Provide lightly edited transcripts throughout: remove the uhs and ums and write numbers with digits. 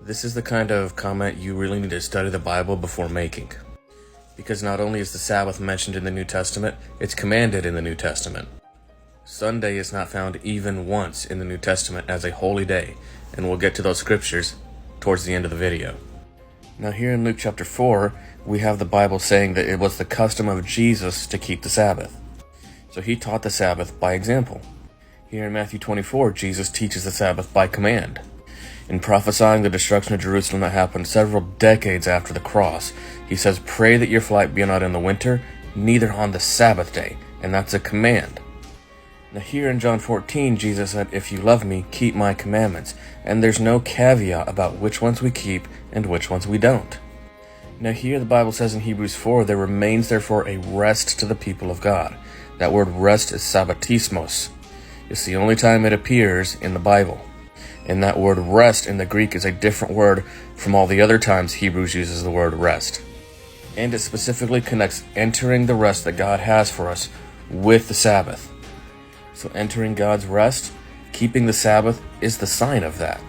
This is the kind of comment you really need to study the Bible before making. Because not only is the Sabbath mentioned in the New Testament, it's commanded in the New Testament. Sunday is not found even once in the New Testament as a holy day, and we'll get to those scriptures towards the end of the video. Now here in Luke chapter 4, we have the Bible saying that it was the custom of Jesus to keep the Sabbath. So he taught the Sabbath by example. Here in Matthew 24, Jesus teaches the Sabbath by command. In prophesying the destruction of Jerusalem that happened several decades after the cross, he says, "Pray that your flight be not in the winter, neither on the Sabbath day," and that's a command. Now here in John 14, Jesus said, "If you love me, keep my commandments," and there's no caveat about which ones we keep and which ones we don't. Now here the Bible says in Hebrews 4, "There remains therefore a rest to the people of God." That word rest is sabbatismos. It's the only time it appears in the Bible. And that word rest in the Greek is a different word from all the other times Hebrews uses the word rest. And it specifically connects entering the rest that God has for us with the Sabbath. So entering God's rest, keeping the Sabbath, is the sign of that.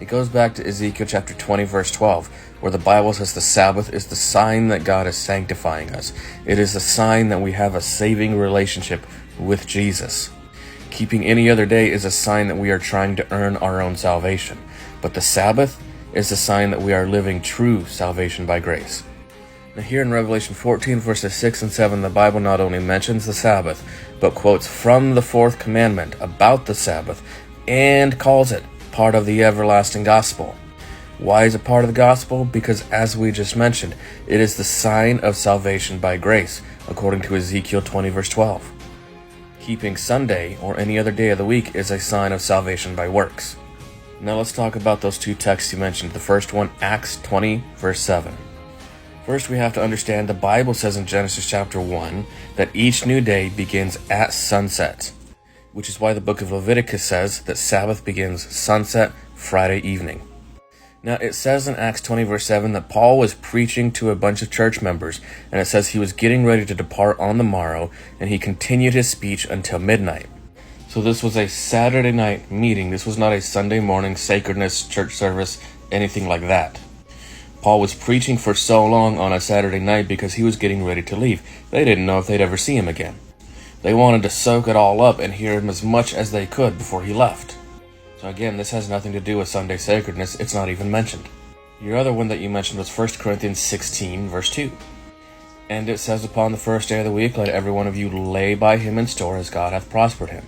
It goes back to Ezekiel chapter 20 verse 12, where the Bible says the Sabbath is the sign that God is sanctifying us. It is the sign that we have a saving relationship with Jesus. Keeping any other day is a sign that we are trying to earn our own salvation. But the Sabbath is a sign that we are living true salvation by grace. Now here in Revelation 14 verses 6 and 7, the Bible not only mentions the Sabbath, but quotes from the fourth commandment about the Sabbath and calls it part of the everlasting gospel. Why is it part of the gospel? Because as we just mentioned, it is the sign of salvation by grace, according to Ezekiel 20 verse 12. Keeping Sunday or any other day of the week is a sign of salvation by works. Now let's talk about those two texts you mentioned. The first one, Acts 20 verse 7. First, we have to understand the Bible says in Genesis chapter 1 that each new day begins at sunset, which is why the book of Leviticus says that Sabbath begins sunset Friday evening. Now, it says in Acts 20 verse 7 that Paul was preaching to a bunch of church members, and it says he was getting ready to depart on the morrow, and he continued his speech until midnight. So this was a Saturday night meeting. This was not a Sunday morning sacredness, church service, anything like that. Paul was preaching for so long on a Saturday night because he was getting ready to leave. They didn't know if they'd ever see him again. They wanted to soak it all up and hear him as much as they could before he left. So again, this has nothing to do with Sunday sacredness. It's not even mentioned. Your other one that you mentioned was 1 Corinthians 16 verse 2. And it says, "Upon the first day of the week, let every one of you lay by him in store as God hath prospered him."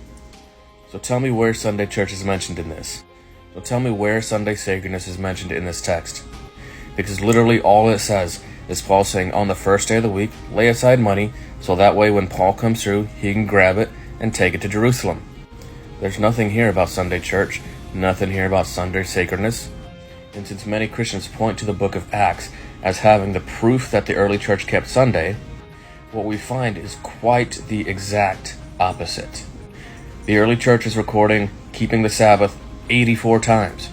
So tell me where Sunday church is mentioned in this. So tell me where Sunday sacredness is mentioned in this text. Because literally all it says is Paul saying, on the first day of the week, lay aside money, so that way when Paul comes through, he can grab it and take it to Jerusalem. There's nothing here about Sunday church, nothing here about Sunday sacredness. And since many Christians point to the book of Acts as having the proof that the early church kept Sunday, what we find is quite the exact opposite. The early church is recording keeping the Sabbath 84 times.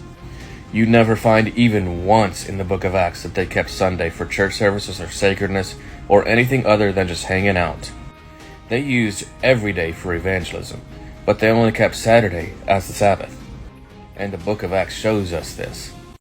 You never find even once in the book of Acts that they kept Sunday for church services or sacredness or anything other than just hanging out. They used every day for evangelism, but they only kept Saturday as the Sabbath. And the book of Acts shows us this.